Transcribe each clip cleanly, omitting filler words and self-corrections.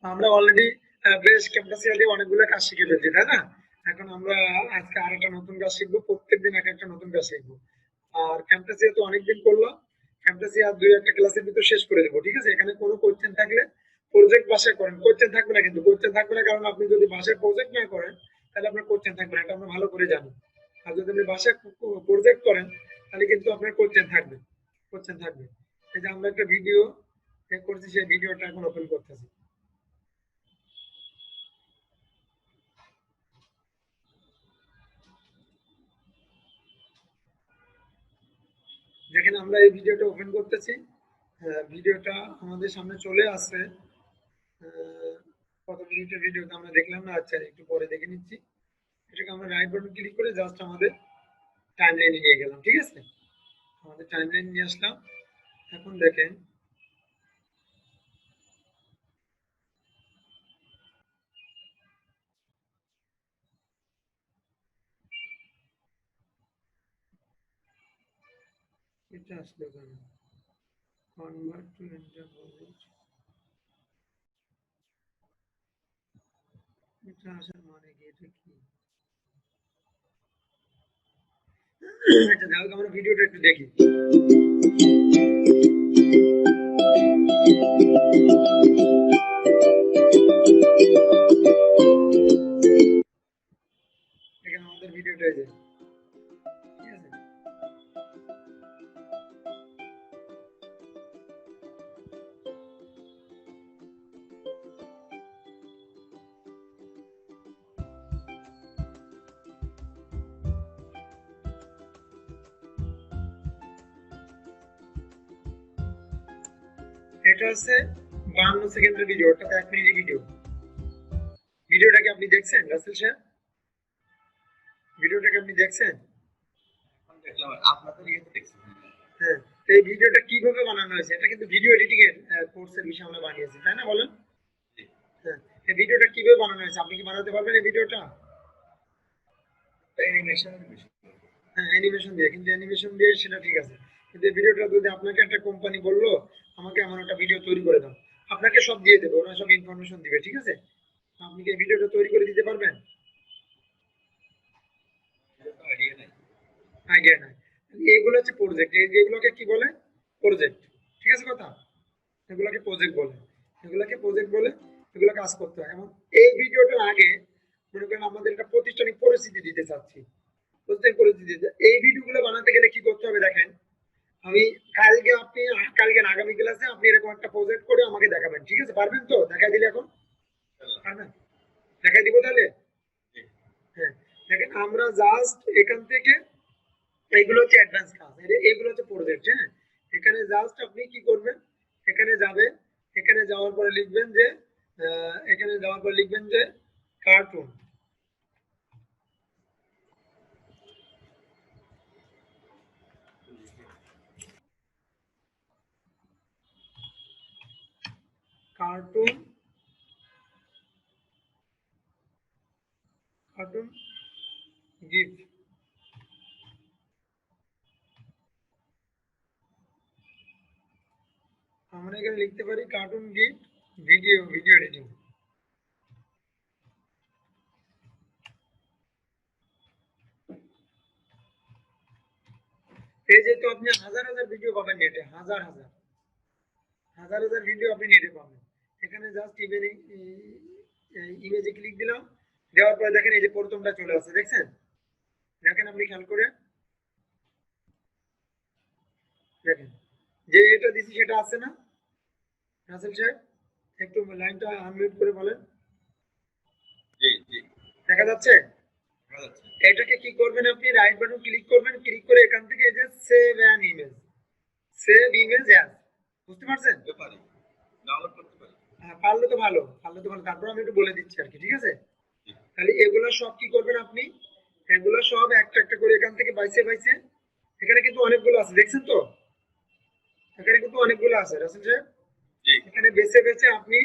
আমরা অলরেডি বেশ ক্যাম্পাসিয়া দিয়ে অনেকগুলো কাজ শিখে ফেলছি, তাই না? এখন আমরা আজকে আর একটা নতুন কাজ শিখবো, প্রত্যেকদিন এক একটা নতুন কাজ শিখবো। আর ক্যাম্পাসিয়া তো অনেকদিন করলাম, ক্যাম্পাসিয়া আর দুই একটা ক্লাসের ভিতর শেষ করে দেবো, ঠিক আছে? এখানে কোনো কোশ্চেন থাকলে প্রজেক্ট বাসায় করেন, কোশ্চেন থাকবে না, কিন্তু কোশ্চেন থাকবে না কারণ আপনি যদি বাসায় প্রজেক্ট না করেন তাহলে আপনার কোশ্চেন থাকবে না, এটা আমরা ভালো করে জানি। আর যদি আপনি বাসায় প্রজেক্ট করেন তাহলে কিন্তু আপনার কোশ্চেন থাকবে, কোশ্চেন থাকবে। এই যে আমরা একটা ভিডিও করছি, সেই ভিডিওটা এখন ওপেন করতেছি। যেখানে আমরা এই ভিডিওটা ওপেন করতেছি, ভিডিওটা আমাদের সামনে চলে আসছে। কত মিনিটের ভিডিওটা আমরা দেখলাম না, আচ্ছা একটু পরে দেখে নিচ্ছি। এটাকে আমরা রাইট বাটন ক্লিক করে জাস্ট আমাদের টাইম লাইনে নিয়ে গেলাম, ঠিক আছে? আমাদের টাইম লাইন নিয়ে আসলাম। এখন দেখেন, এটা আসলো কেন? কনভার্ট টু ইন্টারপোজ, এটা আসার মানে কি? এটা কি? আচ্ছা যাই হোক, আমরা ভিডিওটা একটু দেখি। দেখেন আমাদের ভিডিওটা এই যে, ঠিক আছে? এটা হচ্ছে 52 সেকেন্ডের ভিডিও, অর্থাৎ 1 মিনিটের ভিডিও। ভিডিওটাকে আপনি দেখছেন রাসেল সাহেব? ভিডিওটাকে আপনি দেখছেন? দেখলাম আপনাদের ইয়েতে দেখছি। হ্যাঁ, তো এই ভিডিওটা কিভাবে বানানো হয়েছে? এটা কিন্তু ভিডিও এডিটিং এর কোর্সের বিষয়ে আমরা বানিয়েছি, তাই না? বলেন। হ্যাঁ, এই ভিডিওটা কিভাবে বানানো হয়েছে? আপনি কি বানাতে পারবেন এই ভিডিওটা? অ্যানিমেশনের বিষয়। হ্যাঁ, অ্যানিমেশন দিয়ে, কিন্তু অ্যানিমেশন দিয়ে সেটা ঠিক আছে, কিন্তু এই ভিডিওটা যদি আপনাকে একটা কোম্পানি বললো আমাকে এমন একটা ভিডিও তৈরি করে দাও, আপনাকে সব দিয়ে দেবে, ওরা সব ইনফরমেশন দিবে, ঠিক আছে? আপনি কি এই ভিডিওটা তৈরি করে দিতে পারবেন? আইডিয়া নাই। আইডিয়া নাই। এগুলো হচ্ছে প্রজেক্ট, এগুলোকে কি বলে? প্রজেক্ট, ঠিক আছে কথা? এগুলোকে প্রজেক্ট বলে, এগুলোকে প্রজেক্ট বলে। এগুলো কাজ করতে হয়। এবং এই ভিডিওটার আগে মনে করেন আমাদের একটা প্রতিষ্ঠানিক পরিস্থিতি দিতে চাচ্ছি, প্রতিষ্ঠানিক পরিস্থিতি দিতে, এই ভিডিওগুলো বানাতে গেলে কি করতে হবে দেখেন। আমি কালকে, আপনি কালকে না আগামী ক্লাসে আপনি এরকম একটা প্রজেক্ট করে আমাকে দেখাবেন, ঠিক আছে? পারবেন তো? দেখাই দিলে এখন পারবেন? দেখাই দিব তাহলে। হ্যাঁ, দেখেন আমরা জাস্ট এখান থেকে, এইগুলো হচ্ছে অ্যাডভান্স ক্লাস, এগুলো হচ্ছে প্রজেক্ট। হ্যাঁ, এখানে জাস্ট আপনি কি করবেন, এখানে যাবেন, এখানে যাওয়ার পরে লিখবেন যে এখানে যাওয়ার পরে লিখবেন যে কার্টুন, কার্টুন, কার্টুন গিফট। আমরা এখানে লিখতে পারি কার্টুন গিফট ভিডিও এডিটিং। এই যেহেতু আপনি হাজার হাজার ভিডিও পাবেন নেটে, হাজার হাজার হাজার হাজার ভিডিও আপনি নেটে পাবেন। এখানে জাস্ট ইমেজে ক্লিক দিলাম, দেওয়ার পরে দেখেন এই যে প্রথমটা চলে আসছে, দেখছেন? দেখেন আপনি খেয়াল করে দেখেন, যে এটা দিছি সেটা আছে না রাসেল সাহেব? একটু লাইনটা আনমিউট করে বলেন। জি জি, দেখা যাচ্ছে? দেখা যাচ্ছে। এটাকে কি করবেন, আপনি রাইট বাটন ক্লিক করবেন, ক্লিক করে এখান থেকে এই যে save an image, save image as, বুঝতে পারছেন? করতে পারি, ডাউনলোড করতে পারি। হ্যাঁ, পারলে তো ভালো, পারলে তো ভালো। তারপর আমি একটু বলে দিচ্ছি আর কি, ঠিক আছে? জি তাহলে এগুলো সব কি করবেন আপনি, এগুলো সব একটা একটা করে এখান থেকে বাইছে বাইছে, এখানে কিন্তু অনেকগুলো আছে, দেখছেন তো? এখানে কিন্তু অনেকগুলো আছে রাসেল সাহেব। জি। এখানে বেছে বেছে আপনি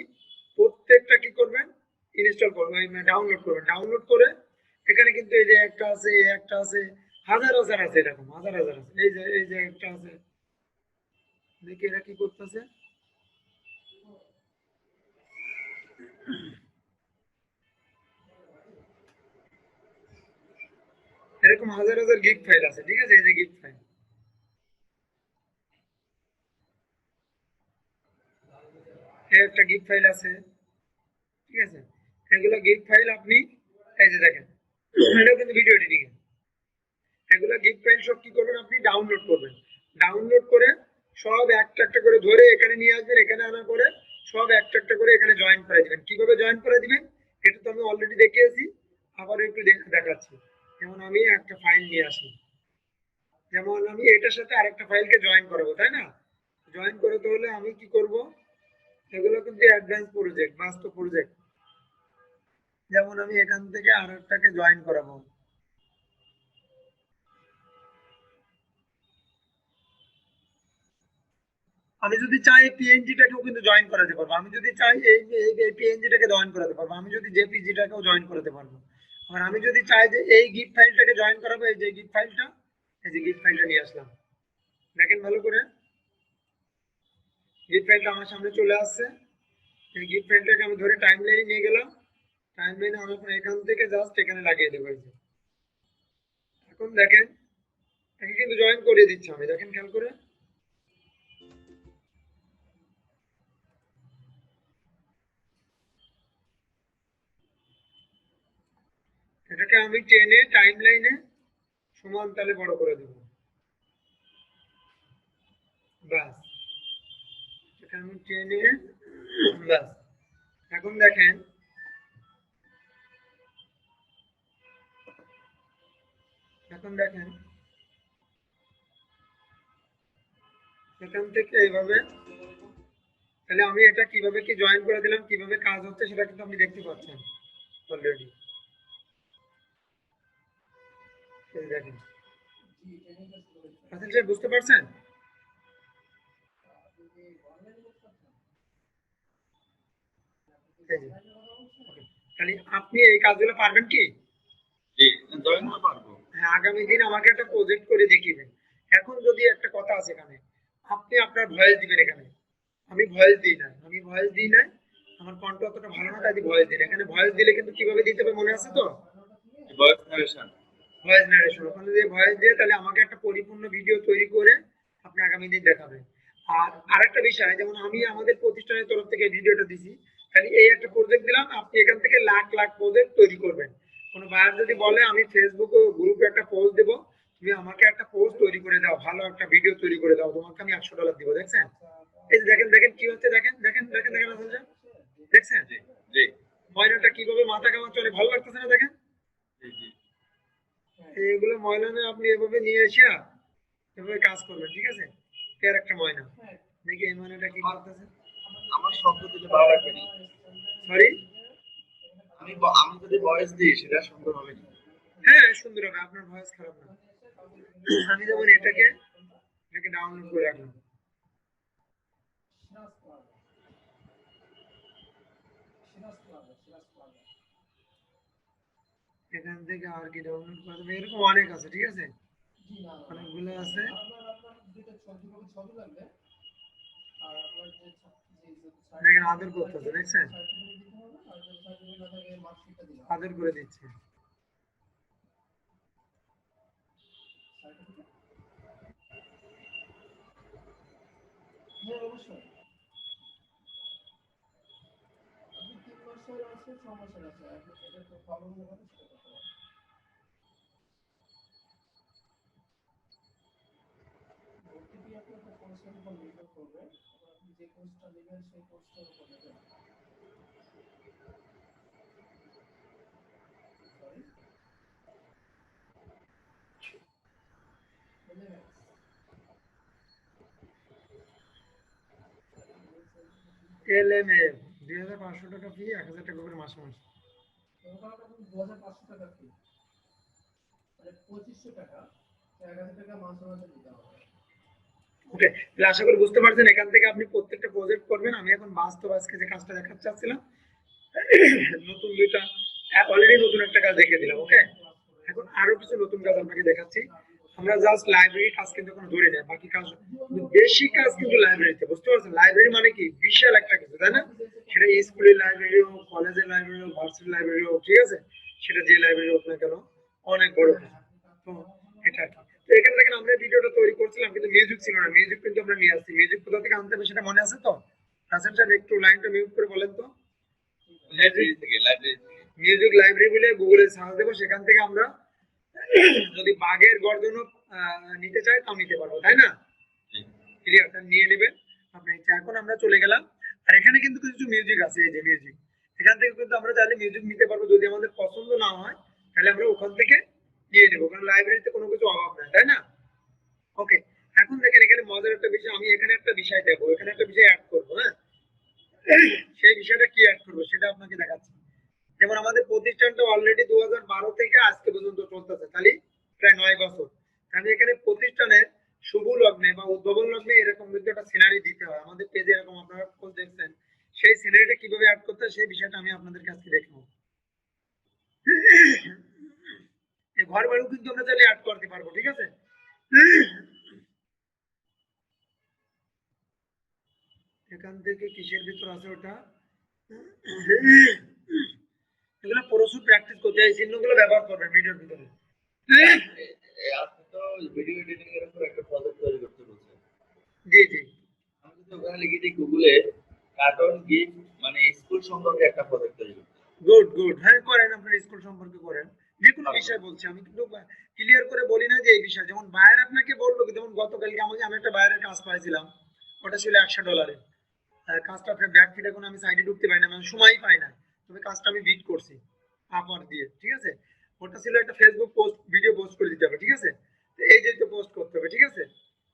প্রত্যেকটা কি করবেন, ইনস্টল করবেন, ডাউনলোড করবেন। ডাউনলোড করে এখানে কিন্তু এই যে একটা আছে, একটা আছে, হাজার হাজার আছে, এরকম হাজার হাজার আছে। এই যে একটা আছে, দেখি এরা কি করতেছে। এরকম হাজার হাজার গিগ ফাইল আছে, ঠিক আছে? এই যে গিগ ফাইল, এই একটা গিগ ফাইল আছে, ঠিক আছে? এগুলো গিগ ফাইল আপনি এই যে দেখেন, এটাও কিন্তু ভিডিও এডিটিং এ। এগুলো গিগ ফাইল সব কি করবেন, আপনি ডাউনলোড করবেন। ডাউনলোড করে সব একটা একটা করে ধরে এখানে নিয়ে আসবেন, এখানে আনার পরে সব একটা একটা করে এখানে জয়েন করে দিবেন। কিভাবে জয়েন করে দিবেন এটা তো আমি অলরেডি দেখিয়েছি, আবার একটু দেখাচ্ছি। যেমন আমি একটা ফাইল নিয়ে আসি, যেমন আমি এটার সাথে আরেকটা ফাইলকে জয়েন করাবো, তাই না? জয়েন করতে হলে আমি কি করব, এগুলো কিন্তু অ্যাডভান্স প্রজেক্ট, বাস্তব প্রজেক্ট। যেমন আমি এখান থেকে আরেকটাকে জয়েন করাবো, আমি যদি চাই পিএনজিটাকেও কিন্তু জয়েন করাতে পারবো, আমি যদি চাই এই পিএনজিটাকে জয়েন করাতে পারবো, আমি যদি জেপিজিটাকেও জয়েন করাতে পারবো। আর আমি যদি চাই যে এই গিফট ফাইলটাকে জয়েন করাবো, এই যে গিফট ফাইলটা, এই যে গিফট ফাইলটা নিয়ে আসলাম, দেখেন ভালো করে, গিফট ফাইলটা আমার সামনে চলে আসছে। এই গিফট ফাইলটাকে আমি ধরে টাইমলাইনে নিয়ে গেলাম, টাইমলাইনে আনার পর এখান থেকে জাস্ট এখানে লাগিয়ে দেবো। এই যে এখন দেখেন, একে কিন্তু জয়েন করে দিচ্ছি আমি, দেখেন খেয়াল করে। এটাকে আমি টেনে টাইমলাইনে সমান তালে বড় করে দেবো, ব্যাস। এটা আমি টেনে, ব্যাস। এখন দেখেন, এখন দেখেন এখান থেকে এইভাবে, তাহলে আমি এটা কিভাবে কি জয়েন করে দিলাম, কিভাবে কাজ হচ্ছে সেটা কিন্তু আপনি দেখতে পাচ্ছেন অলরেডি। দেখেন আসলে বুঝতে পারছেন? এই যে, তাহলে আপনি এই কাজগুলো পারবেন কি? জি, জয়েন তো পারবো। হ্যাঁ, আগামী দিন আমাকে একটা প্রজেক্ট করে দেখিবেন। এখন যদি একটা কথা আছে এখানে, আপনি আপনার ভয়েস দিবেন এখানে, আমি ভয়েস দিই না, আমি ভয়েস দিই না, আমার কণ্ঠ অতটা ভালো না, তাই ভয়েস দিই না। এখানে ভয়েস দিলে কিন্তু কিভাবে দিতে হবে মনে আছে তো? Voice narration. ভয়েস নারেশন, ওখানে যদি ভয়েস দিয়ে তাহলে আমাকে একটা পরিপূর্ণ ভিডিও তৈরি করে আপনি আগামী দিন দেখাবেন। আর আরেকটা বিষয়, যেমন আমি আমাদের প্রতিষ্ঠানের তরফ থেকে ভিডিওটা দিছি, তাহলে এই একটা প্রজেক্ট দিলাম, আপনি এখান থেকে লাখ লাখ প্রজেক্ট তৈরি করবেন। কোনো ভাইয়ার যদি বলে আমি ফেসবুক ও গ্রুপে একটা পোস্ট দেবো, তুমি আমাকে একটা পোস্ট তৈরি করে দাও, ভালো একটা ভিডিও তৈরি করে দাও, তোমাকে আমি $100 দিব। দেখছেন? এই যে দেখেন, দেখেন কি হচ্ছে, দেখেন দেখেন দেখেন দেখেন আসল যে, দেখছেন জি, জি, ময়নাটা কিভাবে মাথা কামাচ্ছে, অনেক ভালো লাগতেছে না? দেখেন জি, জি। এইগুলো ময়না আপনি এভাবে নিয়ে এসে এভাবে কাজ করবেন, ঠিক আছে? এর একটা ময়না, দেখি এই ময়নাটা কি করতেছে। আমার শব্দ দিলে ভালো লাগবে না। সরি, আমি যদি ভয়েস দিই সেটা সুন্দর হবে না। হ্যাঁ সুন্দর হবে, আপনার ভয়েস খারাপ না। আমি যেমন এটাকে ডাউনলোড করে রাখলাম, এখান থেকে আর কি ডাউনলোড করে দেবো, এরকম অনেক আছে, ঠিক আছে? অনেকগুলো আছে। দেখেন আদর করতেছে, দেখছেন? আদর করে দিচ্ছে। LMF 2500 টাকা ফি, 1000 টাকা করে মাসে মাসে। ওকে, তাহলে আশা করি বুঝতে পারছেন, এখান থেকে আপনি প্রত্যেকটা প্রজেক্ট করবেন। আমি এখন বাস্তব আজকে যে কাজটা দেখাতে চাচ্ছিলাম, নতুন দুইটা, অলরেডি নতুন একটা কাজ দেখিয়ে দিলাম। ওকে, এখন আরো কিছু নতুন কাজ আপনাকে দেখাচ্ছি। আমরা জাস্ট লাইব্রেরি কাজ কিন্তু এখন ধরে নেই, বাকি কাজ বেশি কাজ কিন্তু লাইব্রেরিতে, বুঝতে পারছেন? লাইব্রেরি মানে কি বিশাল একটা কিছু, তাই না? সেটা স্কুলের লাইব্রেরি হোক, কলেজের লাইব্রেরি হোক, ভার্সিটির লাইব্রেরি হোক, ঠিক আছে? সেটা যে লাইব্রেরি হোক না কেন, অনেক বড় কিছু। তো এটা আর কি। তো এখানে দেখেন আমরা ভিডিওটা তৈরি করছিলাম কিন্তু মিউজিক ছিল না, মিউজিক কিন্তু আমরা নিয়ে আসছি। মিউজিক কোথা থেকে আনতে হবে সেটা মনে আছে তো? রাসেল সাহেব একটু লাইনটা মিউট করে বলেন তো। লাইব্রেরি থেকে। মিউজিক লাইব্রেরি বলে গুগলে সার্চ দেবো, সেখান থেকে আমরা যদি বাঘের গর্জন নিতে চাই তাও নিতে পারবো, তাই না? ক্লিয়ার? তা নিয়ে নেবেন আপনি। এখন আমরা চলে গেলাম, আর এখানে কিন্তু কিছু মিউজিক আছে, এই যে মিউজিক, এখান থেকে কিন্তু আমরা চাইলে মিউজিক নিতে পারবো। যদি আমাদের পছন্দ না হয় তাহলে আমরা ওখান থেকে নিয়ে নেবো, কারণ লাইব্রেরিতে কোনো কিছু অভাব নাই, তাই না? ওকে, এখন দেখেন এখানে মজার একটা বিষয়, আমি এখানে একটা বিষয় দেবো, এখানে একটা বিষয় অ্যাড করবো, হ্যাঁ? সেই বিষয়টা কি অ্যাড করবো সেটা আপনাকে দেখাচ্ছি। যেমন আমাদের প্রতিষ্ঠানটা অলরেডি 2012 থেকে আজকে পর্যন্ত চলতেছে, তাহলে প্রায় 9 বছর। আমি এখানে প্রতিষ্ঠানের শুভ লগ্নে বা উদ্ভাবন লগ্নে এরকম কিন্তু একটা সিনারি দিতে হয়। আমাদের পেজে এরকম আপনারা পোস্ট দেখছেন, সেই সিনারিটা কিভাবে অ্যাড করতে হয় সেই বিষয়টা আমি আপনাদেরকে আজকে দেখাবো। এই ঘর বাড়িও কিন্তু আমরা চাইলে অ্যাড করতে পারবো, ঠিক আছে? এখান থেকে কিসের ভিতর আছে ওটা, এগুলো প্রচুর প্র্যাকটিস করতে হয়, এই চিহ্নগুলো ব্যবহার করবেন ভিডিওর ভিতরে। আপনি তো ভিডিও এডিটিং এর উপর একটা প্রজেক্ট তৈরি করতে বলছেন। জি জি, আমি কিন্তু ওখানে লিখে দিই গুগলে কার্টুন গিফট মানে স্কুল সম্পর্কে একটা প্রজেক্ট তৈরি করতে। গুড গুড, হ্যাঁ করেন, আপনার স্কুল সম্পর্কে করেন, যে কোনো বিষয় বলছি আমি, কিন্তু ক্লিয়ার করে বলি না যে এই বিষয়। যেমন বায়ার আপনাকে বললো, যেমন গতকালকে আমি একটা বায়ারের কাজ পাইছিলাম, ওটা ছিল $100। কাজটা ব্যাক ফিট, এখন আমি সাইডে ঢুকতে পারি না, মানে সময়ই পাই না, তবে কাজটা আমি বিট করছি আপওয়ার দিয়ে, ঠিক আছে? ওটা ছিল একটা ফেসবুক পোস্ট, ভিডিও পোস্ট করে দিতে হবে, ঠিক আছে? তো এই যে তো পোস্ট করতে হবে, ঠিক আছে?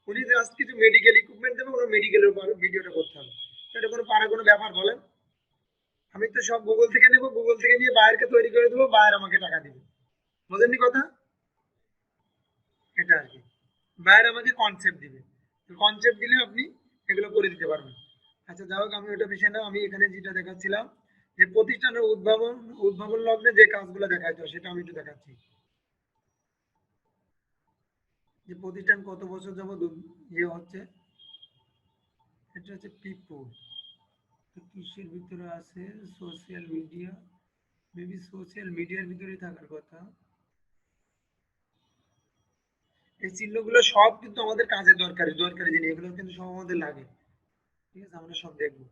উনি জাস্ট কিছু মেডিকেল ইকুইপমেন্ট দেবে, ওনার মেডিকেলের উপর ভিডিওটা করতে হবে। তো এটা কোনো পারা কোনো ব্যাপার বলেন? আমি তো সব গুগল থেকে নেবো, গুগল থেকে নিয়ে বায়ারকে তৈরি করে দেবো, বায়ার আমাকে টাকা দিবে। বোঝেননি কথা? এটা আর কি, বায়ার আমাকে কনসেপ্ট দিবে, কনসেপ্ট দিলে আপনি এগুলো করে দিতে পারবেন। আচ্ছা যাই হোক, আমি ওটা বিষয় না, আমি এখানে যেটা দেখাচ্ছিলাম যে প্রতিষ্ঠানের উদ্ভাবন লগ্নে যে কাজগুলো দেখাইতে হয় সেটা আমি একটু দেখাচ্ছি। যে প্রতিষ্ঠান কত বছর যাবত ইয়ে হচ্ছে, এটা হচ্ছে পিপুল, কিসের ভিতরে আছে, সোশ্যাল মিডিয়া, মেবি সোশ্যাল মিডিয়ার ভিতরে থাকার কথা। এই চিহ্নগুলো সব কিন্তু আমাদের কাজে দরকারি দরকারি জিনিস, এগুলো কিন্তু সব আমাদের লাগে, ঠিক আছে? আমরা সব দেখবো।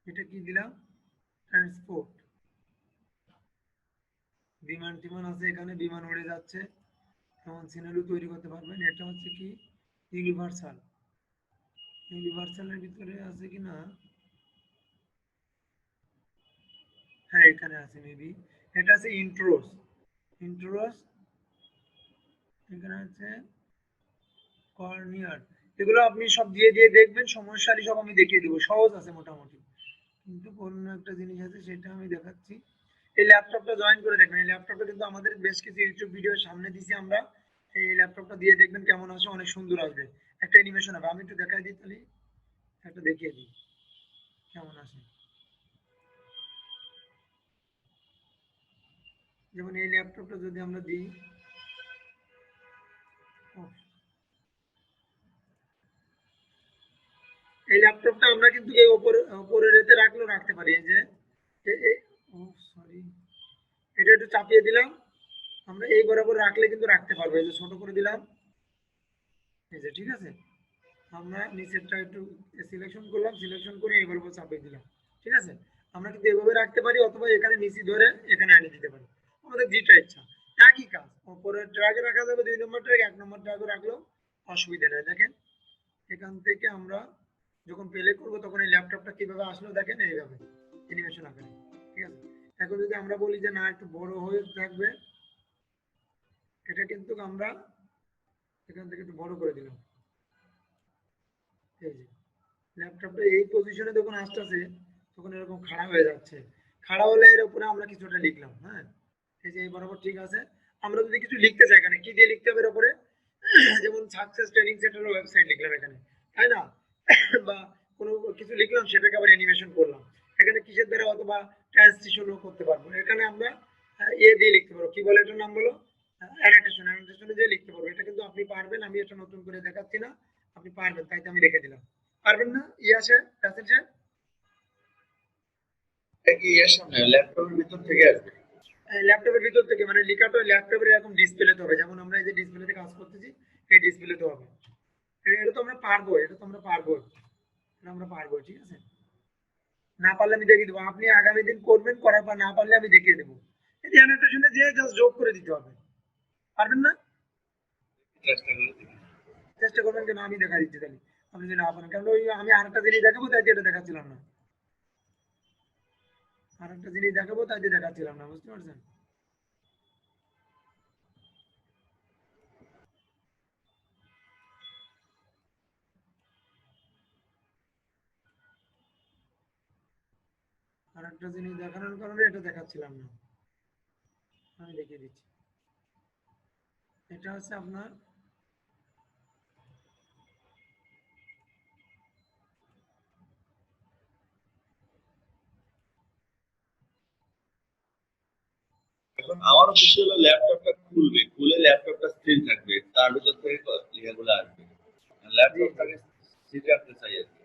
এটা কি দিলাম, ট্রান্সপোর্ট, বিমান টিমান আছে এখানে, বিমান উড়ে যাচ্ছে, এমন সিনারিও তৈরি করতে পারবেন। এটা হচ্ছে কি, ইউনিভার্সাল, ইউনিভার্সালের ভিতরে আছে কি না, হ্যাঁ এখানে আছে মেবি। এটা আছে ইন্ট্রোস, ইন্ট্রোস, এখানে আছে কর্নিয়ার। এগুলো আপনি সব দিয়ে দিয়ে দেখবেন, সমস্যারই সব আমি দেখিয়ে দেবো, সহজ আছে মোটামুটি। কিন্তু অন্য একটা জিনিস আছে সেটা আমি দেখাচ্ছি। এই ল্যাপটপটা জয়েন করে দেখবেন, এই ল্যাপটপটা কিন্তু আমাদের বেশ কিছু ইউটিউব ভিডিও সামনে দিছি আমরা। এই ল্যাপটপটা দিয়ে দেখবেন কেমন আসে, অনেক সুন্দর আসবে, একটা অ্যানিমেশন হবে। আমি একটু দেখাই দিই তাহলে, একটা দেখিয়ে দিই কেমন আসে। যেমন এই ল্যাপটপটা যদি আমরা দিই, এই ল্যাপটপটা আমরা কিন্তু এই ওপরে রেতে রাখলেও রাখতে পারি। এই যে সরি, এটা একটু চাপিয়ে দিলাম, আমরা এই বরাবর রাখলে কিন্তু রাখতে পারবো। এই যে ছোট করে দিলাম, এই যে, ঠিক আছে? আমরা নিচেরটা একটু সিলেকশন করলাম, সিলেকশন করে এই বরাবর চাপিয়ে দিলাম, ঠিক আছে? আমরা কিন্তু এভাবে রাখতে পারি, অথবা এখানে নিচে ধরে এখানে এনে দিতে পারি, আমাদের যেটা ইচ্ছা। একই কাজ, ওপরের ট্র্যাকে রাখা যাবে 2 নম্বর ট্র্যাক, 1 নম্বর ট্র্যাকে রাখলেও অসুবিধা নেই। দেখেন এখান থেকে আমরা যখন প্লে করবো তখন এই ল্যাপটপটা কিভাবে আসলো, দেখেন এইভাবে অ্যানিমেশন আকারে, ঠিক আছে? এখন যদি আমরা বলি যে না একটু বড় হয়ে থাকবে, এটা কিন্তু আমরা এখান থেকে একটু বড় করে দিলাম। এই যে ল্যাপটপটা এই পজিশনে যখন আসতেছে তখন এরকম খাড়া হয়ে যাচ্ছে, খাড়া হলে এর উপরে আমরা কিছুটা লিখলাম, হ্যাঁ? এই যে এই বরাবর ঠিক আছে। আমরা যদি কিছু লিখতে চাই, এখানে কি দিয়ে লিখতে হবে এর উপরে, যেমন সাকসেস ট্রেনিং সেন্টারের ওয়েবসাইট লিখলাম এখানে, তাই না? বা কোনো কিছু লিখলাম, সেটাকে আবার অ্যানিমেশন করলাম, এখানে কিসের দ্বারা, অথবা ট্রান্সলেশনও করতে পারবো। এখানে আমরা দিয়ে লিখতে পারবো, কি বলে এটার নাম বলো, অ্যানোটেশনে যে লিখতে পারবো, এটা কিন্তু আপনি পারবেন, আমি এটা নতুন করে দেখাচ্ছি না, আপনি পারবেন, তাই তো আমি রেখে দিলাম। পারবেন না আসে রাসেল সাহেব? এটা কি এর সামনে ল্যাপটপের ভিতর থেকে আসবে? ল্যাপটপের ভিতর থেকে মানে লেখাটা ল্যাপটপের এরকম ডিসপ্লেতে হবে, যেমন আমরা এই যে ডিসপ্লেতে কাজ করতেছি এই ডিসপ্লেতে হবে। এটা তো আমরা পারবো, এটা তো আমরা পারবো, এটা আমরা পারবো, ঠিক আছে। না পারলে আমি দেখিয়ে দেবো, আপনি আগামী দিন করবেন, করার পর না পারলে আমি দেখিয়ে দেবো। এই যে অ্যানোটেশনে যে জাস্ট যোগ করে দিতে হবে। পারবেন না? চেষ্টা করে দেখি। চেষ্টা করবেন কেন, আমি দেখা দিচ্ছি তাহলে। আপনি যদি না পারেন, কারণ ওই আমি আরেকটা জিনিস দেখাবো তাই এটা দেখাচ্ছিলাম না, আরেকটা জিনিস দেখাবো তাই দেখাচ্ছিলাম না, বুঝতে পারছেন? আরেকটা জিনিস দেখানোর কারণে এটা দেখাচ্ছিলাম না, আমি দেখিয়ে দিচ্ছি। এটা হচ্ছে আপনার এখন আমার উদ্দেশ্য হলো ল্যাপটপটা খুলবে, খুলে ল্যাপটপটা স্থির থাকবে, তার ভিতর থেকে লেখাগুলো আসবে। জি জি, ল্যাপটপটাকে স্থির রাখতে চাই আর কি।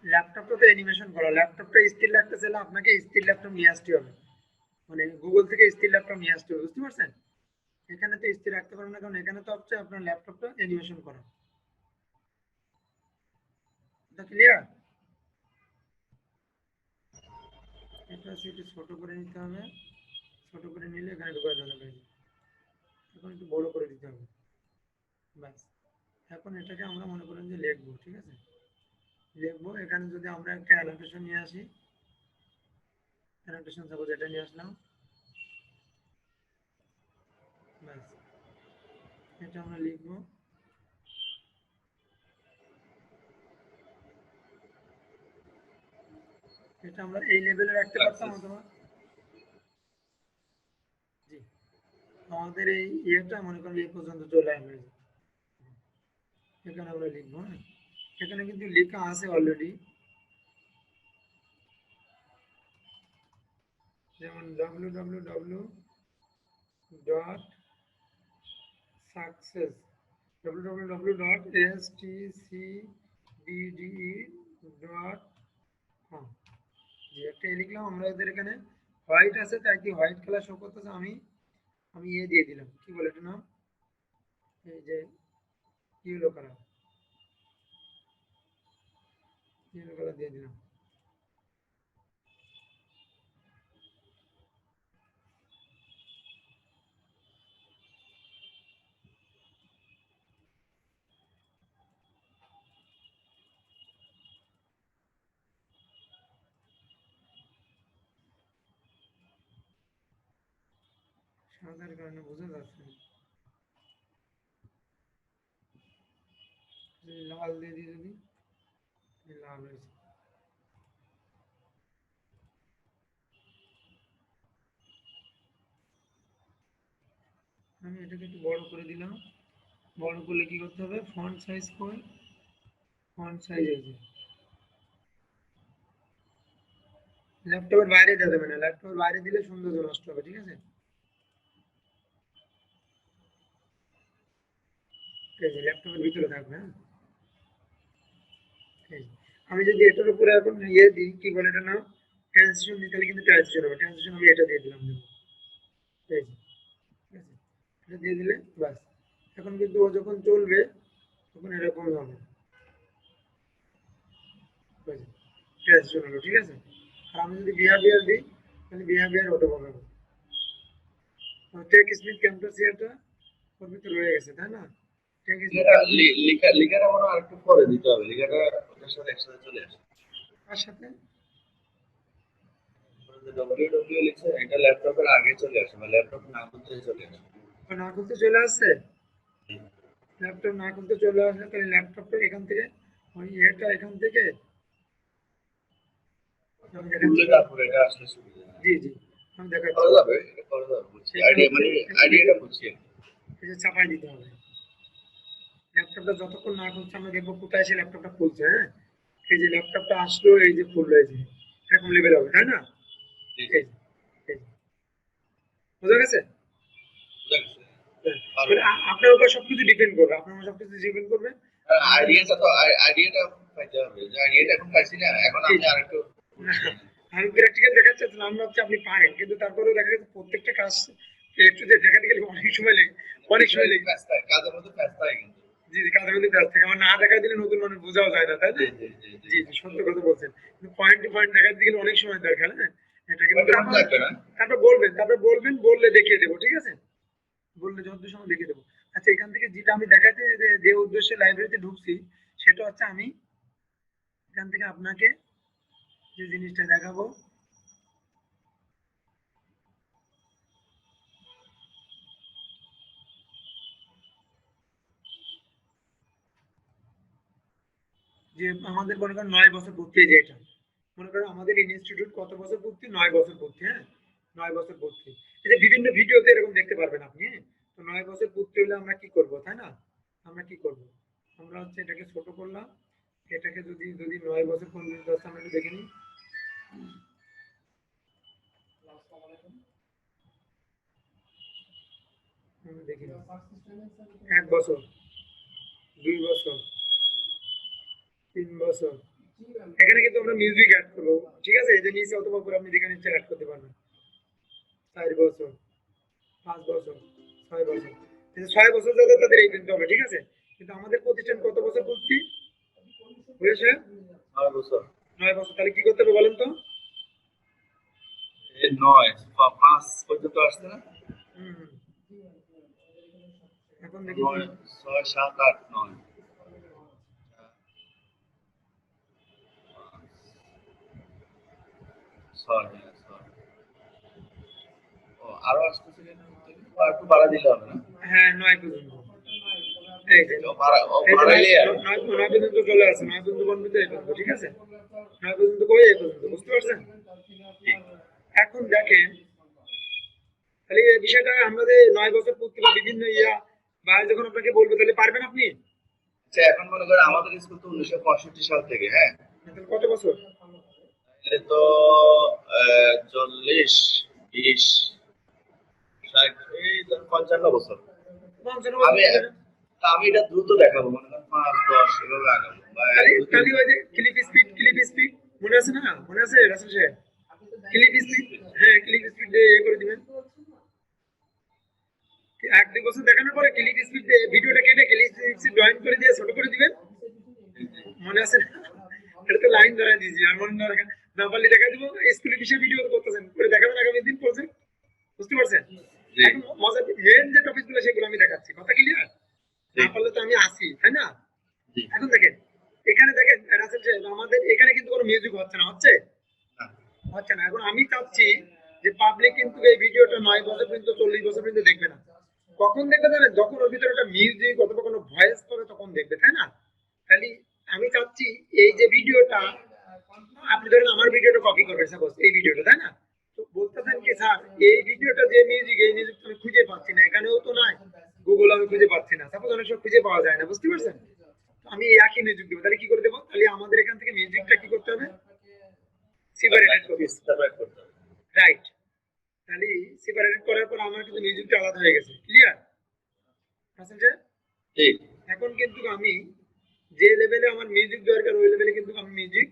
ল্যাপটপটা তো অ্যানিমেশন করা, ল্যাপটপটা স্থির রাখতে চাইলে আপনাকে স্থির ল্যাপটপ নিয়ে আসতে হবে, মানে গুগল থেকে স্থির ল্যাপটপ নিয়ে আসতে হবে, বুঝতে পারছেন? এখানে তো স্থির রাখতে পারবেন না, কারণ এখানে তো হচ্ছে আপনার ল্যাপটপটা অ্যানিমেশন করা। এটা ক্লিয়ার? এটা হচ্ছে একটু ছোট করে নিতে হবে, ছোট করে নিলে এখানে ঢুকায় দেওয়া যাবে। এখন একটু বড় করে দিতে হবে, ব্যাস। এখন এটাকে আমরা মনে করেন যে লিখবো, ঠিক আছে। লিখবো, এখানে যদি আমরা একটা অ্যানোটেশন নিয়ে আসি, অ্যানোটেশন সাপোজ এটা নিয়ে আসলাম, ব্যাস। এটা আমরা লিখবো, এটা আমরা এই লেভেলে রাখতে পারতাম সাকসেস। অথবা জি, আমাদের এই ইয়েটা মনে করেন এই পর্যন্ত চলে আসবে। এখানে আমরা লিখবো, হ্যাঁ, এখানে কিন্তু লেখা আছে অলরেডি, যেমন www ডট সাকসেস, www.stcbde.com, যে একটা লিখলাম আমরা। এদের এখানে হোয়াইট আছে তাই কি হোয়াইট কালার শো করতেছে, আমি আমি ইয়ে দিয়ে দিলাম, কি বলে এটা নাম, এই যে ইয়েলো কালার, ইয়েলো কালার দিয়ে দিলাম। সাদার কারণে বোঝা যাচ্ছে না। লাল দিয়ে দিই যদি, লাল হয়েছে। আমি এটাকে একটু বড় করে দিলাম, বড় করলে কি করতে হবে, ফন্ট সাইজ কই, ফন্ট সাইজ এই যে ল্যাপটপের বাইরে দেওয়া যাবে না, ল্যাপটপের বাইরে দিলে সৌন্দর্য নষ্ট হবে, ঠিক আছে। এই যে ল্যাপটপের ভিতরে থাকবে, হ্যাঁ। এই যে। আমি যদি এটার উপরে এখন ইয়ে দিই, কি বলে এটা নাম, ট্রানজিশন দিই, তাহলে কিন্তু ট্রানজিশন হবে, ট্রানজিশন আমি এটা দিয়ে দিলাম, দেবো, এই যে, ঠিক আছে। এটা দিয়ে দিলে বাস, এখন কিন্তু ও যখন চলবে তখন এরকম হবে, ট্রানজিশন হলো, ঠিক আছে। আর আমি যদি বিহেভিয়ার দিই তাহলে বিহেভিয়ার অটো পাবে। টেক স্মিথ ক্যাম্পাস এটা ওর ভিতরে রয়ে গেছে, তাই না? টেক স্মিথ লেখাটা ক্যাম্পাস লেখাটা মনে হয় আরেকটু পরে দিতে হবে, লেখাটা ওটার সাথে একসাথে চলে আসে। কার সাথে? ডব্লিউ ডব্লিউ লিখছে এটা ল্যাপটপের আগে চলে আসে বা ল্যাপটপ না করতে চলে আসে। না খুলতে চলে আসছে, ল্যাপটপ না খুলতে চলে আসলে তাহলে ল্যাপটপটা এখান থেকে ওই এটা এখান থেকে আমি দেখাচ্ছি। খুললে তারপরে এটা আসলে সুবিধা হয়। জি জি, আমি দেখাচ্ছি। করা যাবে, এটা করা যাবে, বুঝছি, এটা আইডিয়া হচ্ছে মানে এখানে আইডিয়াটা বুঝছি আর কি। এই যে চাপাই দিতে হবে, ল্যাপটপটা যতক্ষণ না খুলছে আমরা দেখবো কোথায় এসে ল্যাপটপটা খুলছে, হ্যাঁ। এই যে ল্যাপটপটা আসলো, এই যে খুললো, এই যে এরকম লেভেল হবে, তাই না? জি জি। এই যে, এই যে। বোঝা গেছে? মানে আপনার উপর সবকিছু ডিপেন্ড করবে, আপনার উপর সবকিছু ডিপেন্ড করবে। আইডিয়াটা পাইতে হবে, যে আইডিয়াটা এখন পাইছি না, এখন আমি আরেকটু আমি প্র্যাকটিক্যাল দেখাতে চাচ্ছিলাম, আমি ভাবছি আপনি পারেন, কিন্তু তারপরেও দেখা যাচ্ছে প্রত্যেকটা কাজ একটু যে দেখাতে গেলে অনেক সময় লেগে, অনেক সময় লেগে। ব্যস্ত হয়, কাজের মধ্যে ব্যস্ত হয় কিন্তু। জি জি, কাজের মধ্যে ব্যস্ত থাকে, আমার না দেখা দিলে নতুন মানুষ বোঝাও যায় না, তাই না? জি জি জি জি। জি জি, সত্য কথা বলছেন। কিন্তু পয়েন্ট টু পয়েন্ট দেখাতে গেলে অনেক সময় দরকার, হ্যাঁ এটা কিন্তু কত লাগবে না? তারপর বলবেন, বললে দেখিয়ে দেবো, ঠিক আছে? বললে যত সময় দেখিয়ে দেবো। আচ্ছা, এখান থেকে যেটা আমি দেখাতে যে উদ্দেশ্যে লাইব্রেরিতে ঢুকছি, সেটা হচ্ছে আমি এখান থেকে আপনাকে যে জিনিসটা দেখাবো, যে আমাদের মনে করেন 9 বছর পূর্তি, এই যে এটা মনে করেন আমাদের ইনস্টিটিউট কত বছর পূর্তি, 9 বছর পূর্তি, হ্যাঁ 9 বছর পূর্তি। এই যে বিভিন্ন ভিডিওতে এরকম দেখতে পারবেন আপনি, হ্যাঁ? তো 9 বছর পূর্তি হলে আমরা কি করব, তাই না? আমরা কি করব, আমরা হচ্ছে এটাকে ছোট করলাম, এটাকে যদি যদি 9 বছর পর্যন্ত আমরা একটু দেখে নিই। দেখি 1 বছর, 2 বছর, 3 বছর, এখানে কিন্তু আমরা মিউজিক অ্যাড করবো, ঠিক আছে? এই যে নিচে অথবা উপরে আপনি যেখানে ইচ্ছা অ্যাড করতে পারবেন। 4 বছর, 5 বছর, 6 বছর, এই যে 6 বছর যাদের তাদের এই কিন্তু হবে, ঠিক আছে? কিন্তু আমাদের প্রতিষ্ঠান কত বছর পূর্তি হয়েছে? 9 বছর। 9 বছর, তাহলে কি করতে হবে বলেন তো? এই 9 বা 5 পর্যন্ত আসছে না? হুম হুম। এখন দেখি 9 6 7 8 9 6 হ্যাঁ 6। ও আরো আসতেছে কেন? আর একটু বাড়া দিলে হবে না? হ্যাঁ 9 পর্যন্ত, এই যে ও বাড়া ও এই যে বাড়াইলে আর 9 পর্যন্ত চলে আসে, 9 পর্যন্ত বলবো তো এই পর্যন্ত, ঠিক আছে? 9 পর্যন্ত কই এই পর্যন্ত, বুঝতে পারছেন? ঠিক। এখন দেখেন, তাহলে এই বিষয়টা আমাদের 9 বছর পূর্তি বা বিভিন্ন বা যখন আপনাকে বলবো তাহলে পারবেন আপনি? আচ্ছা এখন মনে করেন আমাদের স্কুল তো 1965 সাল থেকে, হ্যাঁ? তাহলে কত বছর? তাহলে তো 40 20 60 এই ধর 55 বছর। 55 বছর আমি বলতে না। আমি এটা দ্রুত দেখাবো, মনে করেন 5 10 এভাবে আগাবো বা তাহলে 1 2 3। তাহলে ওই যে ক্লিপ স্পিড মনে আছে না? মনে আছে রাসেল সাহেব? ক্লিপ স্পিড, হ্যাঁ ক্লিপ স্পিড দিয়ে করে দিবেন। 1 2 বছর দেখানোর পরে ক্লিপ স্পিড দিয়ে ভিডিওটা কেটে ক্লিপ স্পিড জয়েন করে দিয়ে ছোট করে দিবেন। মনে আছে না? এটা তো লাইন ধরা দিয়েছি, আর মনে না রাখা না পারলে দেখা দিব। স্কুলের বিষয়ে ভিডিও করতেছেন, করে দেখাবেন আগামী দিন প্রজেক্ট, বুঝতে পারছেন? এখন মজার মেন যে টপিক গুলো সেগুলো আমি দেখাচ্ছি, কথা ক্লিয়ার? না পারলে তো আমি আসি, তাই না? এখন দেখেন, এখানে দেখেন রাসেল সাহেব, আমাদের এখানে কিন্তু কোনো মিউজিক হচ্ছে না, হচ্ছে হচ্ছে না। এখন আমি চাচ্ছি যে পাবলিক কিন্তু এই ভিডিওটা 9 বছর পর্যন্ত 40 বছর পর্যন্ত দেখবে না। কখন দেখবে জানেন? যখন ওর ভিতরে একটা মিউজিক অথবা কোনো ভয়েস পাবে তখন দেখবে, তাই না? খালি আমি চাচ্ছি এই যে ভিডিওটা, আপনি ধরেন আমার ভিডিওটা কপি করবেন সাপোজ, এই ভিডিওটা, তাই না? তো বলতেছেন কি স্যার, এই ভিডিওটা যে মিউজিক, এই মিউজিক তো আমি খুঁজে পাচ্ছি না, এখানেও তো নাই, গুগল আমি খুঁজে পাচ্ছি না, সাপোজ অনেক সময় খুঁজে পাওয়া যায় না, বুঝতে পারছেন? তো আমি এই একই মিউজিক দেবো, তাহলে কি করে দেবো? তাহলে আমাদের এখান থেকে মিউজিকটা কি করতে হবে? সেপারেটেড করতে হবে, রাইট? তাহলে সেপারেটেড করার পর আমার কিন্তু মিউজিকটা আলাদা হয়ে গেছে, ক্লিয়ার হাসান সাহেব? ঠিক। এখন কিন্তু আমি যে লেভেলে আমার মিউজিক দরকার ওই লেভেলে কিন্তু আমি মিউজিক,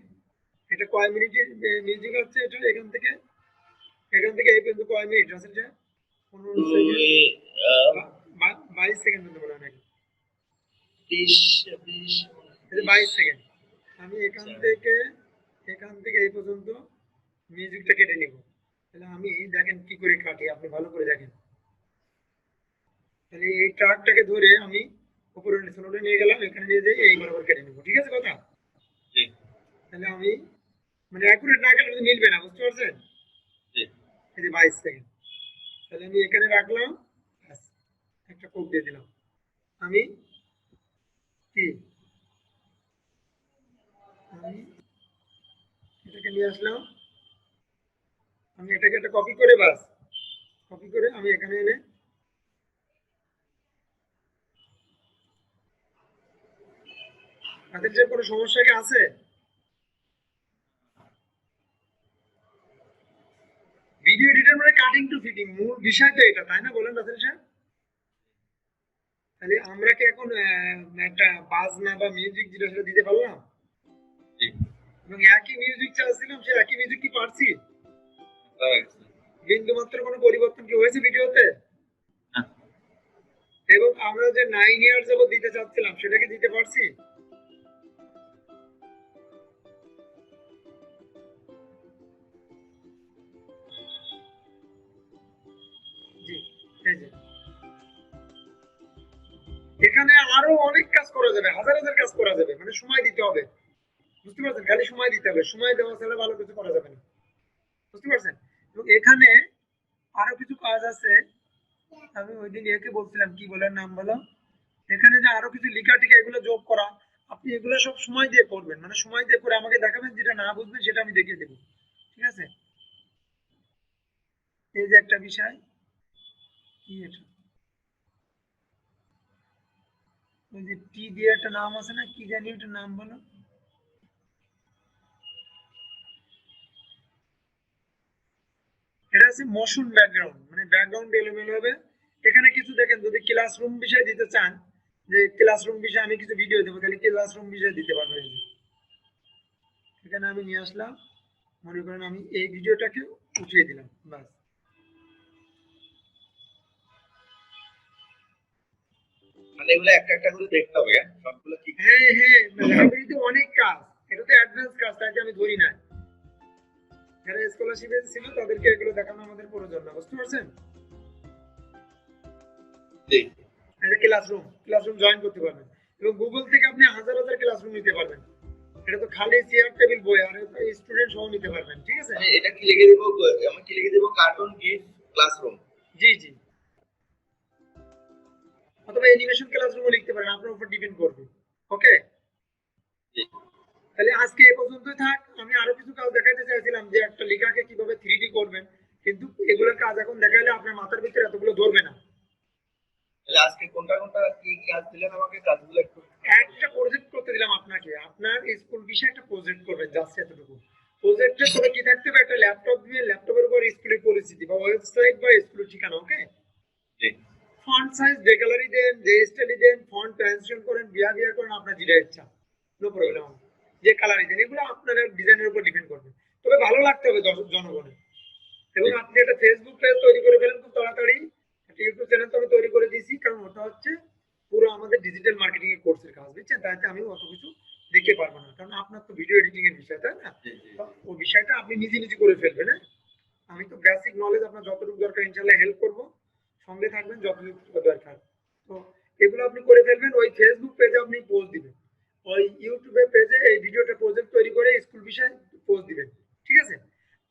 এটা কয় মিনিটের মিউজিক হচ্ছে, এটা এখান থেকে এই পর্যন্ত কয় মিনিট হাসান সাহেব? 15 সেকেন্ড, 22 সেকেন্ড পর্যন্ত মনে হয় নাকি? 20 20 এই যে 22 সেকেন্ড, আমি এখান থেকে এই পর্যন্ত মিউজিকটা কেটে নিব। তাহলে আমি দেখেন কি করে কাটি, আপনি ভালো করে দেখেন। তাহলে এই ট্রাকটাকে ধরে আমি উপরে স্লোটে নিয়ে গেলাম, এখানে নিয়ে যাই এই বরাবর কেটে নেবো, ঠিক আছে কথা? ঠিক তাহলে আমি মানে অ্যাকুরেট না গেলে কিন্তু মিলবে না, বুঝতে পারছেন? ঠিক। এই যে 22 সেকেন্ড, তাহলে আমি এখানে রাখলাম, ব্যাস, একটা কোড দিয়ে দিলাম। আমি কি আমি এটাকে নিয়ে আসলাম, আমি এটাকে একটা কপি করে, বাস কপি করে আমি এখানে এনে, তাদের যে কোনো সমস্যা কি আছে? ভিডিও এডিটর মানে কাটিং টু ফিটিং, মূল বিষয় তো এটা, তাই না? বলেন রাসেল সাহেব। তাহলে আমরা কি এখন একটা বাজনা বা মিউজিক যেটা সেটা দিতে পারলাম, জি এবং একই মিউজিক চাচ্ছিলাম, সে একই মিউজিক কি পারছি? রাইট বিন্দু মাত্র কোনো পরিবর্তন কি হয়েছে ভিডিওতে? না এবং আমরা যে 9 ইয়ার্স যাবত দিতে চাচ্ছিলাম সেটা কি দিতে পারছি? জি, এই যে এখানে আরো অনেক কাজ করা যাবে, হাজার হাজার কাজ করা যাবে, মানে সময় দিতে হবে। বুঝতে পারছেন? খালি সময় দিতে হবে, সময় দেওয়া ছাড়া ভালো কিছু করা যাবে না। বুঝতে পারছেন? এবং এখানে আরো কিছু কাজ আছে। আমি ওই দিন একে বলছিলাম, কি বলে নাম বলো, এখানে যে আরো কিছু লেখা টিকা এগুলো যোগ করা, আপনি এগুলো সব সময় দিয়ে করবেন, মানে সময় দিয়ে করে আমাকে দেখাবেন, যেটা না বুঝবেন সেটা আমি দেখিয়ে দেবো। ঠিক আছে? এই যে একটা বিষয়, কি এটা, ওই যে টি দিয়ে একটা নাম আছে না, কি জানি একটা নাম বলো, এটা হচ্ছে মোশন ব্যাকগ্রাউন্ড, মানে ব্যাকগ্রাউন্ড এলোমেলো হবে। এখানে কিছু দেখেন, যদি ক্লাসরুম বিষয় দিতে চান, যে ক্লাসরুম বিষয়ে আমি কিছু ভিডিও দেবো, তাহলে ক্লাসরুম বিষয় দিতে পারবেন। এই যে এখানে আমি নিয়ে আসলাম, মনে করেন আমি এই ভিডিওটাকে উঠিয়ে দিলাম, বাস। মানে এগুলো একটা একটা করে দেখতে হবে হ্যাঁ? সবগুলো কি হ্যাঁ হ্যাঁ, লাইব্রেরিতে অনেক কাজ, এটা তো অ্যাডভান্স কাজ, তাই আমি ধরি না। যারা স্কলারশিপে ছিল তাদেরকে এগুলো দেখানো আমাদের প্রয়োজন না, বুঝতে পারছেন? জি একটা ক্লাসরুম, ক্লাসরুম জয়েন করতে পারবেন, এবং গুগল থেকে আপনি হাজার হাজার ক্লাসরুম নিতে পারবেন। এটা তো খালি চেয়ার টেবিল বই, আর স্টুডেন্ট সহ নিতে পারবেন। ঠিক আছে? আমি এটা কি লিখে দিব, আমি কি লিখে দিব, কার্টুন গিফট ক্লাসরুম। জি জি, অথবা অ্যানিমেশন ক্লাসরুমও লিখতে পারেন, আপনার উপর ডিপেন্ড করবে। ওকে, জি তাহলে আজকে এ পর্যন্তই থাক। আমি আরো কিছু কাজ দেখাইতে চাইছিলাম, যে একটা লেখাকে কিভাবে 3D করবেন, কিন্তু এগুলোর কাজ এখন দেখাইলে আপনার মাথার ভিতরে এতগুলো ধরবে না। তাহলে আজকে কোনটা কোনটা কি কাজ দিলেন আমাকে, কাজগুলো একটু একটা প্রজেক্ট করতে দিলাম আপনাকে, আপনার স্কুল বিষয়ে একটা প্রজেক্ট করবেন, জাস্ট এতটুকু। প্রজেক্টের তবে কি থাকতে হবে, একটা ল্যাপটপ দিয়ে ল্যাপটপের উপর স্কুলের পরিস্থিতি বা ওয়েবসাইট বা স্কুলের ঠিকানা। ওকে, জি ফন্ট সাইজ যে কালারই দেন, যে স্টাইলই দেন, ফন্ট ট্রান্সলেশন করেন, বিহেভিয়ার করেন, আপনার যেটা ইচ্ছা, নো প্রবলেম। যে কালারই দেন, এগুলো আপনার ডিজাইনের উপর ডিপেন্ড করবে, তবে ভালো লাগতে হবে জনগণের। এবং জি আপনি একটা ফেসবুক পেজ তৈরি করে ফেলেন খুব তাড়াতাড়ি, একটা ইউটিউব চ্যানেল তো আমি তৈরি করে দিয়েছি, কারণ ওটা হচ্ছে পুরো আমাদের ডিজিটাল মার্কেটিং এর কোর্সের কাজ, বুঝছেন? তাইতে আমি অত কিছু দেখতে পারবো না, কারণ আপনার তো ভিডিও এডিটিং এর বিষয়, তাই না? জি জি তো ওই বিষয়টা আপনি নিজে নিজে করে ফেলবেন। হ্যাঁ, আমি তো বেসিক নলেজ আপনার যতটুকু দরকার ইনশাল্লাহ হেল্প করব, সঙ্গে থাকবেন যতটুকু দরকার। তো এগুলো আপনি করে ফেলবেন, ওই ফেসবুক পেজে আপনি পোস্ট দিবেন, ওই ইউটিউবে পেজে এই ভিডিওটা প্রজেক্ট তৈরি করে স্কুল বিষয়ে পোস্ট দিবেন। ঠিক আছে?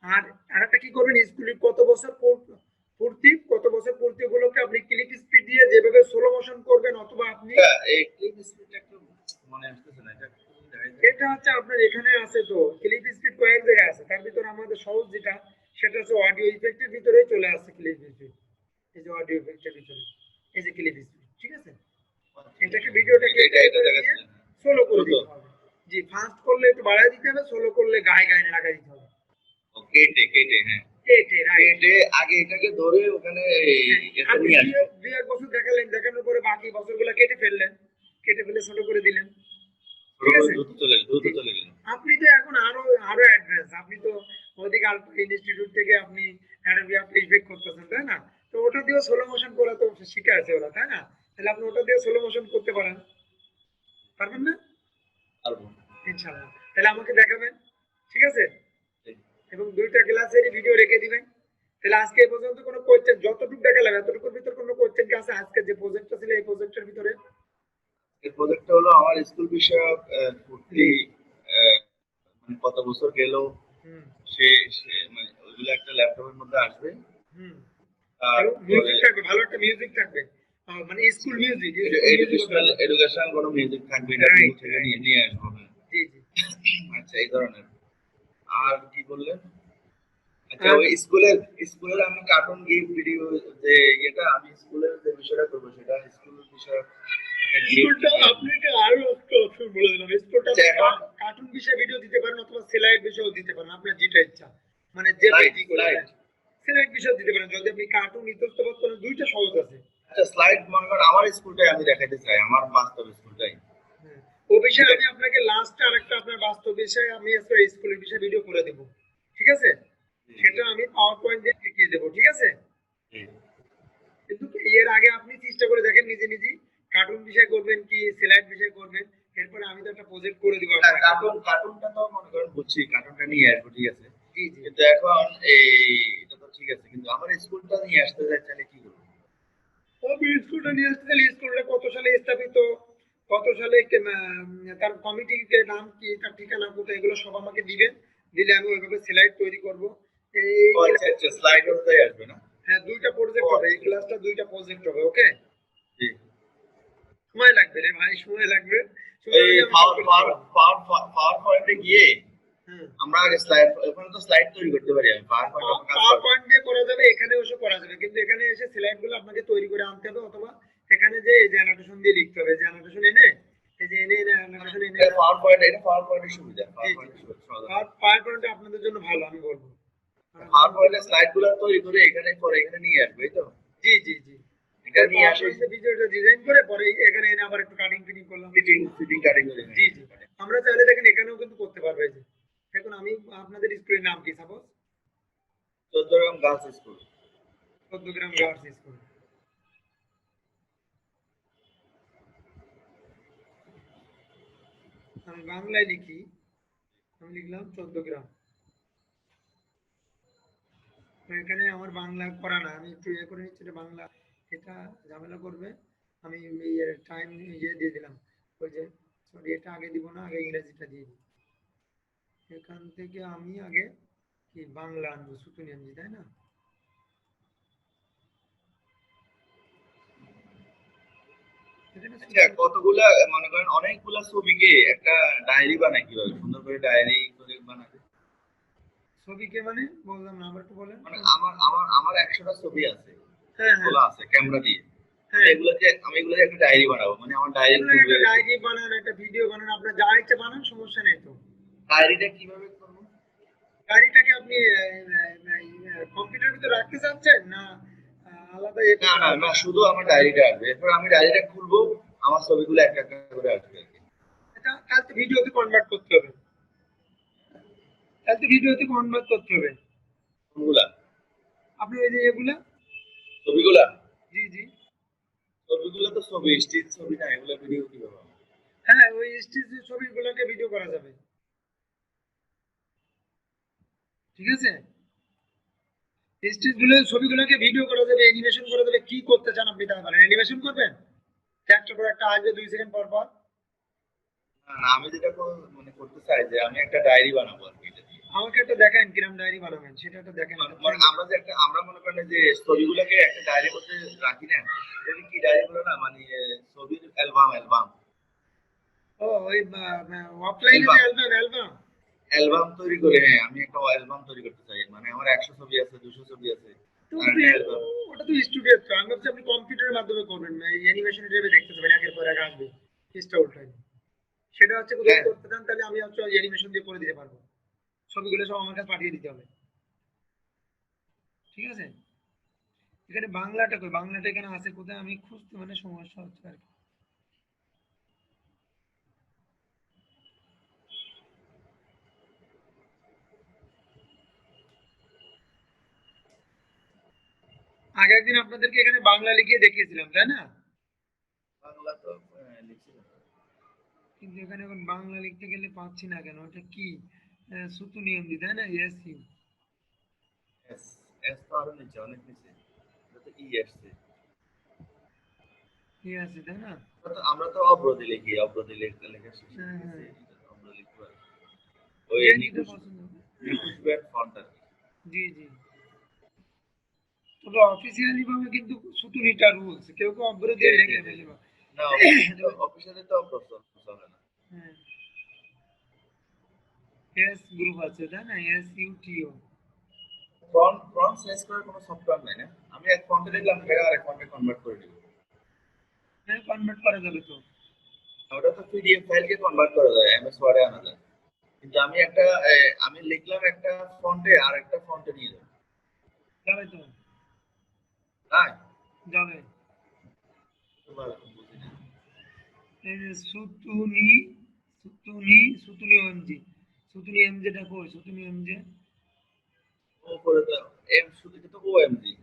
আর আরেকটা কি করবেন, স্কুলের পূর্তি, কত বছর পূর্তি গুলোকে আপনি ক্লিক স্পিড দিয়ে যেভাবে স্লো মোশন করবেন, অথবা আপনি, এই ক্লিপ স্পিডটা একটু মনে আসতেছে না, এটা একটু দেখাই দেন। এটা হচ্ছে আপনার এখানে আছে, তো ক্লিপ স্পিড কয়েক জায়গায় আছে, তার ভিতরে আমাদের সহজ যেটা, সেটা হচ্ছে অডিও ইফেক্টের ভিতরেই চলে আসছে ক্লিপ স্পিড। এই যে অডিও ইফেক্টের ভিতরে, এই যে ক্লিপ স্পিড। ঠিক আছে? এটাকে ভিডিওটাকে এটা এটা দেখাচ্ছে স্লো করে দ্রুত দিতে হবে। জি, ফাস্ট করলে একটু বাড়ায় দিতে হবে, স্লো করলে গায়ে গায়ে লাগাই দিতে হবে। ও, কেটে কেটে হ্যাঁ কেটে, রাইট। কেটে আগে এটাকে ধরে ওখানে এটা আপনি নিয়ে আসবে। দুই এক বছর দেখালেন, দেখানোর পরে বাকি বছরগুলো কেটে ফেললেন, কেটে ফেলে ছোট করে দিলেন। ছোট ঠিক করে আছে? দ্রুত জি। চলে গেল। আপনি তো এখন আরো আরো অ্যাডভান্স, আপনি তো ওদিকে আলফা ইনস্টিটিউট থেকে আপনি অ্যাডোবি আফটার ইফেক্ট করতেছেন, তাই না? তো ওটা দিয়ে স্লো মোশন করা তো শিখে আছে ওরা, তাই না? তাহলে আপনি ওটা দিয়ে স্লো মোশন করতে পারেন, পারবেন না? পারবো ইনশাআল্লাহ, তাহলে আমাকে দেখাবেন। ঠিক আছে? জি। এবং দুইটা ক্লাসেরই ভিডিও রেখে দিবেন। তাহলে আজকে এই পর্যন্ত কোনো কোয়েশ্চেন, যতটুকু দেখালাম এতটুকুর ভিতর কোনো কোয়েশ্চেন কি আছে? আজকে যে প্রজেক্টটা ছিল এই প্রজেক্টের ভিতরে? এর প্রজেক্টটা হলো আমার স্কুল বিষয়ক ভর্তি, জি। আহ, মানে কত বছর গেল, হুম সে সে মানে ওইগুলো একটা ল্যাপটপের মধ্যে আসবে। হুম। এবং তারপরে মিউজিক থাকবে, ভালো একটা মিউজিক থাকবে, মানে স্কুল মিউজিক, স্কুল মিউজিক হতে এডুকেশনাল হবে। এডুকেশনাল কোনো মিউজিক থাকবে, এটা রাইট গুগল থেকে রাইট। নিয়ে নিয়ে আসবো হ্যাঁ। জি জি আচ্ছা এই ধরনের। জি। আর কি বললেন? আচ্ছা আর ওই স্কুলের স্কুলের আমি কার্টুন গিফট ভিডিও, যে এটা আমি স্কুলের যে বিষয়টা করবো সেটা স্কুল বিষয়ক একটা গিফট স্কুলটা নিয়ে আসবো। আপনি একটা আরো একটা অপশন বলে দিলাম, স্কুলটা আচ্ছা আপনি এখন কার্টুন বিষয়ে ভিডিও দিতে পারেন, অথবা সেলাইট বিষয়েও দিতে পারেন, আপনার যেটা ইচ্ছা, মানে যে স্লাইড পেজি করে স্লাইড দেন। সেলাইট বিষয় দিতে পারেন, যদি আপনি কার্টুন ইতস্তত করেন, দুইটা সহজ আছে। আচ্ছা স্লাইড মনে করেন আমার স্কুলটাই আমি দেখাইতে চাই, আমার বাস্তব স্কুলটাই। হ্যাঁ। ও বিষয়ে আমি আপনাকে লাস্ট আরেকটা আপনার বাস্তব বিষয়ে আমি একটা স্কুলের বিষয়ে ভিডিও করে দেব, ঠিক আছে? সেটা আমি পাওয়ার পয়েন্ট দিয়ে দেখিয়ে দেবো, ঠিক আছে? জি। কিন্তু এর আগে আপনি চেষ্টা করে দেখেন নিজে নিজেই কার্টুন বিষয় করবেন কি স্লাইড বিষয় করবেন, এরপরে আমি তো একটা প্রজেক্ট করে দিব না, আপনাকে। কার্টুনটা তো মনে করেন বুঝছি, কার্টুনটা নিয়ে আসবো ঠিক আছে, জি জি। কিন্তু এখন এই এটা তো ঠিক আছে, কিন্তু আমার স্কুলটা নিয়ে আসতে চাই, তাহলে কি করবো? তবে স্কুলটা নিয়ে আসতে গেলে স্কুলটা কত সালে স্থাপিত, কত সালে তার কমিটির নাম কি, তার ঠিকানা কোথায়, এগুলো সব আমাকে দিবেন। দিলে আমি ওইভাবে স্লাইড তৈরি করব। এই ও আচ্ছা আচ্ছা, স্লাইড অনুযায়ী আসবে না? হ্যাঁ, দুইটা ও প্রজেক্ট হবে, এই আচ্ছা আচ্ছা। ক্লাসটা দুইটা প্রজেক্ট হবে, ওকে? জি। সময় লাগবে রে ভাই, সময় লাগবে। সময় এই অনুযায়ী আমি সব করে দিবো। পাওয়ার পয়েন্টে গিয়ে হুম। আমরা আগে স্লাইড, ওখানে তো স্লাইড তৈরি করতে পারি, আমি পাওয়ার পয়েন্ট আমার কাজ পাওয়ার করবো। পয়েন্ট দিয়ে করা যাবে, এখানে এসে করা যাবে, কিন্তু এখানে এসে স্লাইড গুলো আপনাকে তৈরি করে আনতে হবে, অথবা এখানে যে এই যে অ্যানোটেশন দিয়ে লিখতে হবে, যে অ্যানোটেশন এনে এই যে এনে এনে অ্যানোটেশন এনে। এটা পাওয়ার পয়েন্টের সুবিধা, জি পাওয়ার জি। পয়েন্টের সুবিধা। পাওয়ার পয়েন্ট আপনাদের জন্য ভালো আমি বলবো। কারণ পাওয়ার আপনারা পয়েন্টের স্লাইড গুলো তৈরি করে এখানে পরে এখানে নিয়ে আসবে, এই তো? জি জি জি। এটা নিয়ে পাওয়ার আসে পয়েন্টে ভিডিওটা ডিজাইন করে পরে এখানে এনে আবার একটু কাটিং ফিটিং করলাম। ফিটিং ফিটিং কাটিং করে। জি জি। আমরা চাইলে দেখেন এখানেও কিন্তু করতে পারবো। এই যে দেখুন, আমি আপনাদের স্কুলের নাম কি সাপোজ 14 গার্লস স্কুল। 14 গ্রাম গার্লস স্কুল। আমি বাংলায় লিখি, আমি লিখলাম 14 গ্রাম। তো এখানে আমার বাংলা করা না, আমি একটু ইয়ে করে নিচ্ছি, এটা বাংলা, এটা ঝামেলা করবে। আমি টাইম ইয়ে দিয়ে দিলাম, ওই যে সরি, এটা আগে দিব না, আগে ইংরেজিটা দিয়ে দিই। এখান থেকে আমি আগে কি বাংলা আনবো, সুতুনি আনছি তাই না? এখানে আচ্ছা সুতুনি। কতগুলা, মনে করেন অনেকগুলা ছবিকে একটা ডায়েরি বানায়, কিভাবে সুন্দর করে ডায়েরি করে বানাবে? ছবিকে মানে বললাম না, আবার একটু বলেন। মানে আমার 100টা ছবি আছে, হ্যাঁ হ্যাঁ তোলা আছে ক্যামেরা দিয়ে। হ্যাঁ। আমি এগুলোকে একটা ডায়েরি বানাবো, মানে আমার ডায়েরি এগুলো খুলবে। একটা ডায়েরি বানান, একটা ভিডিও বানান, আপনার যা ইচ্ছে বানান, সমস্যা নেই তো। ডায়েরিটা কিভাবে করবো? ডায়েরিটাকে আপনি কম্পিউটারের ভিতরে রাখতে চাচ্ছেন না আলাদা ইয়ে না করতে না না, চাচ্ছেন? শুধু আমার ডায়েরিটা আসবে, এরপর আমি ডায়েরিটা খুলবো, আমার ছবিগুলো একটা একটা করে আসবে আর কি। এটা কালকে ভিডিওতে কনভার্ট করতে হবে, কালকে ভিডিওতে কনভার্ট করতে হবে। কোনগুলা? আপনি ওই যে এগুলা। ছবিগুলা? জি জি। ছবিগুলো তো ছবি, স্টিল ছবি না, এগুলো ভিডিও কিভাবে হবে? হ্যাঁ, ওই স্টেজ ছবিগুলোকে ভিডিও করা যাবে, ঠিক আছে? স্টেজ গুলো ছবিগুলোকে ভিডিও করা যাবে, অ্যানিমেশন করা যাবে, কি করতে চান আপনি তা বলেন। অ্যানিমেশন করবেন, একটা পর একটা আসবে 2 সেকেন্ড পর পর। না না, আমি যেটা মানে করতে চাই যে আমি একটা ডায়েরি বানাবো আর কি এটা দিয়ে। আমাকে একটা দেখান কিরম ডায়েরি বানাবেন, সেটা একটা দেখেন, একটা মানে আমরা যে একটা, আমরা মনে করেন যে ছবিগুলোকে একটা ডায়েরির মধ্যে রাখি না, এটা কি ডায়েরি বলে না, মানে ছবির অ্যালবাম, অ্যালবাম ও ওই অফলাইনে যে অ্যালবাম অ্যালবাম অ্যালবাম। অ্যালবাম তৈরি করে, হ্যাঁ আমি একটা অ্যালবাম তৈরি করতে চাই, মানে আমার 100 ছবি আছে, 200 ছবি আছে, তো আর একটা অ্যালবাম। ওটা তো স্টুডিও, তো আমি ভাবছি আপনি কম্পিউটারের মাধ্যমে করবেন, এই অ্যানিমেশন হিসেবে দেখতে পাবেন, একের পর এক আসবে পিসটা উল্টাই। সেটা হচ্ছে যদি হ্যাঁ করতে চান তাহলে আমি হচ্ছে অ্যানিমেশন দিয়ে করে দিতে পারবো, ছবিগুলো সব আমার কাছে পাঠিয়ে দিতে হবে, ঠিক আছে? এখানে বাংলাটা কই, বাংলাটা এখানে আছে কোথায়, আমি খুঁজতে মানে সমস্যা হচ্ছে আর কি। আগের দিন আপনাদেরকে এখানে বাংলা লিখিয়ে দেখিয়েছিলাম তাই না? বাংলা তো লিখছিলাম। কিন্তু এখানে এখন বাংলা লিখতে গেলে পাচ্ছি না কেন, এটা কি সুতু নিয়ম দি তাই না, এস ইউ এস, এস তো আরো নিচে, অনেক নিচে, এটা তো ই আসছে। কি আছে তাই না? আমরা তো অব্রতে লিখি, অব্রতে লেখা শিখে হ্যাঁ গেছি, হ্যাঁ। এটা তো আমরা লিখতে পারি। ওই যে যেটা নিকুশ, পছন্দ। নিকুশ ব্যাট ফন্ট আর কি। জি জি। তবে অফিসিয়ালি ভাবে কিন্তু সুতুনিটা রুলস, কেউ কেউ অব্রে জি দিয়ে জি লেখে জি। বেশিরভাগ। না অফিসিয়ালি তো, অফিসিয়ালি তো অব্রত চলে না। হ্যাঁ, এস গ্রুপ আছে তাই না, এস ইউ টি ও। ফন্ট ফন্ট সাইজ করার কোনো সফটওয়্যার নাই না? আমি এক ফন্টে দেখলাম, এটা আরেক ফন্টে কনভার্ট করে দিব। হ্যাঁ, কনভার্ট করা যাবে তো। ওটা তো পিডিএফ ফাইলকে কনভার্ট করা যায়, এমএস ওয়ার্ডে আনা যায়, কিন্তু আমি একটা আমি লিখলাম একটা ফন্টে আর একটা ফন্টে নিয়ে যাব। যাবে তো, তাই? যাবে। তোমার বুঝি না। এই যে সুতুনি ওএমজি, সুতুনি এমজেটা কই, সুতুনি এমজে, উপরে তো এম শুধু এটা তো ওএমজি।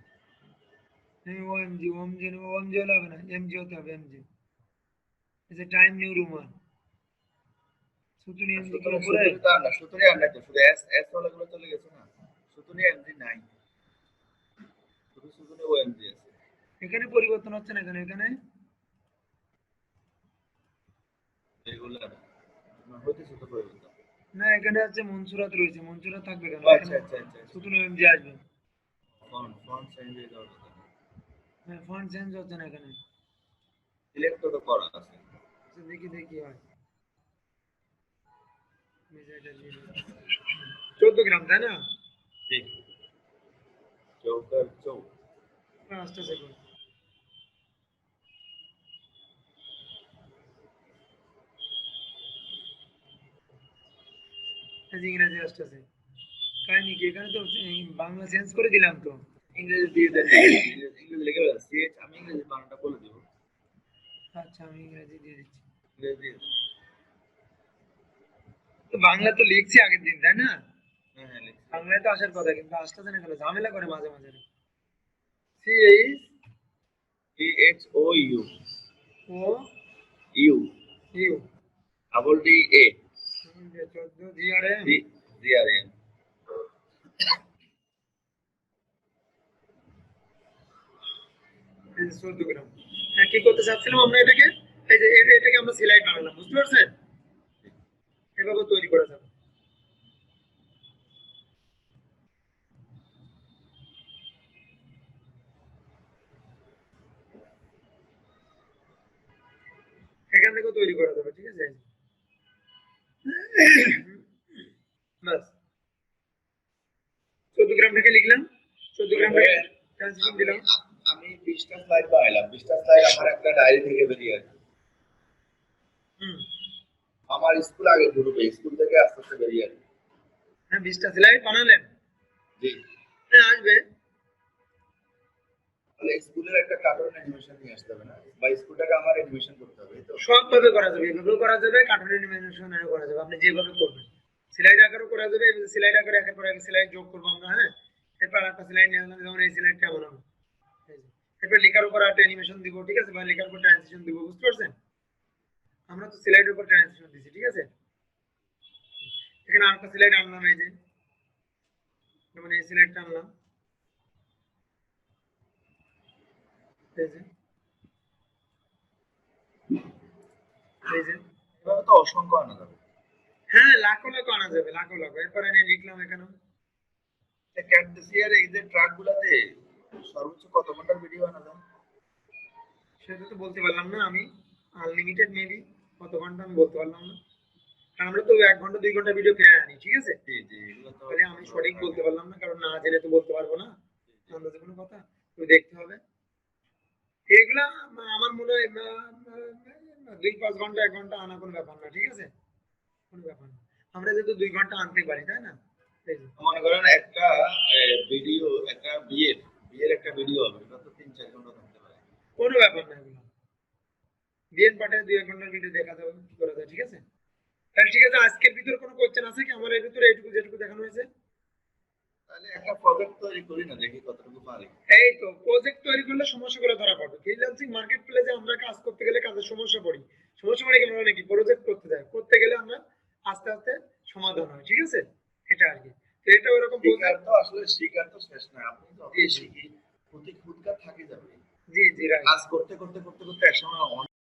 ওএমজি, ওএমজি ওএমজি হলে হবে না, এমজি হতে হবে, এমজি। এই যে time new Roman, Sutonny MG কি সুতরাং উপরে? সুতরি তো আর না, সুতরি আর নাই তো, শুধু এস এস ওয়ালাগুলো চলে গেছে না, সুতরি এমজি নাই, শুধু সুতরি ওএমজি আছে। এখানে পরিবর্তন হচ্ছে না, এখানে এখানে রেগুলার হইতেছে তো পরিবর্তন। না, এখানে আছে মনসুরাত রয়েছে, মনসুরাত থাকবে কেন, ও এখানে আচ্ছা আচ্ছা আচ্ছা আচ্ছা, সুতুনি এমজি আসবে। ফন্ট ফন্ট চেঞ্জ হয়ে যাওয়ার কথা। হ্যাঁ, ফন্ট চেঞ্জ হচ্ছে না এখানে। সিলেক্ট তো করা আছে। আচ্ছা, দেখি দেখি কি হয়। 14 গ্রাম, তাই না? ঠিক, চৌকার চৌক। 5টা সেকেন্ড। এই যে ইংরেজি আসতেছে, কাহিনী কি, এখানে তো বাংলা চেঞ্জ করে দিলাম তো। ইংরেজি দিয়ে দেন, ইংরেজি লিখে দেন সিএচ, আমি ইংরেজি বানানটা বলে দিব। আচ্ছা, আমি ইংরেজি দিয়ে দিচ্ছি। ইংরেজি দিয়ে দেন। তো বাংলা তো লিখছি আগের দিন, তাই না? হ্যাঁ হ্যাঁ লিখছি। বাংলায় তো আসার কথা, কিন্তু আসতেছে না কেন, ঝামেলা করে মাঝে মাঝে। CH CH O U, O U U, double D A 14 GRM, D G R N. 14 gram. হ্যাঁ, কি করতে চাচ্ছিলাম আমরা এটাকে, এই যে এটাকে আমরা সিলাইড বানালাম, বুঝতে পারছেন? এভাবে তৈরি করা যাবে। এখান থেকেও তৈরি করা যাবে, ঠিক আছে? বাস, 14 গ্রাম থেকে লিখলাম, 14 গ্রাম থেকে ট্রান্সলেশন আমি দিলাম। আমি 20টা স্লাইড বানাইলাম, 20টা স্লাইড আমার একটা ডায়েরি থেকে বেরিয়ে আসে। হুম, আমার স্কুল আগে গ্রুপে, স্কুল থেকে আস্তে আস্তে বেরিয়ে আসে। হ্যাঁ, 20টা স্লাইড বানালেন। জি, হ্যাঁ, আসবে। তাহলে স্কুলের একটা কার্টুন অ্যানিমেশন নিয়ে আসতে হবে না, বা স্কুলটাকে আমার অ্যানিমেশন করতে হবে, এই তো। সবভাবে করা যাবে, এভাবেও করা যাবে, কার্টুন অ্যানিমেশনেরও করা যাবে, আপনি যেভাবে করবেন। স্লাইড আকারও করা যাবে, স্লাইড আকারে একের পর এক স্লাইড যোগ করবো আমরা, হ্যাঁ। এরপর একটা স্লাইড নিয়ে আসলাম, যেমন এই স্লাইডটা বানাবো, এই যে। এরপর লেখার উপর একটা অ্যানিমেশন দিব, ঠিক আছে, বা লেখার উপর ট্রান্সলেশন দিব, বুঝতে পারছেন? আমরা তো স্লাইডের উপর ট্রান্সলেশন দিছি, ঠিক আছে। এখানে আরেকটা স্লাইড আনলাম, এই যে, যেমন এই স্লাইডটা আনলাম, এই যে, এই যে। এভাবে তো অসংখ্য আনা যাবে। হ্যাঁ, লাখো লাখো আনা যাবে, লাখো লাখো। এরপর এনে লিখলাম এখানে। ক্যাটসিয়ার এই যে ট্রাক গুলাতে সর্বোচ্চ কত ঘন্টার ভিডিও আনা যায়? সেটা তো বলতে পারলাম না আমি, আনলিমিটেড মেবি, কত ঘন্টা আমি বলতে পারলাম না, কারণ আমরা তো 1 ঘন্টা 2 ঘন্টা ভিডিও ফিরে আনি, ঠিক আছে। জি জি, এগুলো তো তাহলে আমি সঠিক দরকার বলতে নেই। পারলাম না, কারণ না জেনে তো বলতে পারবো না, জি, জি। আন্দাজে কোনো কথা, তো দেখতে হবে। এগুলা আমার মনে হয় 2-5 ঘন্টা 1 ঘন্টা আনা কোনো ব্যাপার না, ঠিক আছে, কোনো ব্যাপার না। আমরা যেহেতু 2 ঘন্টা আনতে পারি, তাই না? এই যে, মনে করেন একটা ভিডিও, একটা বিয়ের বিয়ের একটা ভিডিও হবে, এটা তো 3-4 ঘন্টা থাকতে পারে। কোনো ব্যাপার না এগুলো, বিএন পাঠায় 2-1 ঘন্টার ভিডিও দেখা যাবে, কি করা যায়, ঠিক আছে। তাহলে ঠিক আছে, আজকের ভিতরে কোনো কোয়েশ্চেন আছে কি আমার, এর ভিতরে এইটুকু যেটুকু দেখানো হয়েছে? তাহলে একটা প্রজেক্ট তৈরি করি না, দেখি কতটুকু পারি। এই তো, প্রজেক্ট তৈরি করলে সমস্যা করে ধরা পড়বে। ফ্রিল্যান্সিং মার্কেট প্লেসে আমরা কাজ করতে গেলে কাজের সমস্যা পড়ি। সমস্যা মানে কি, মানে কি, প্রজেক্ট করতে যায়, করতে গেলে আমরা আস্তে আস্তে সমাধান হয়, ঠিক আছে। এটা আর কি, তো এটা ওরকম শিকার প্রজেক্ট। তো আসলে শিকার তো শেষ না, আপনি যত জি জি, শিখি প্রতি খুদকার থাকে যাবে। জি জি, রাইট। কাজ করতে করতে করতে করতে একসময়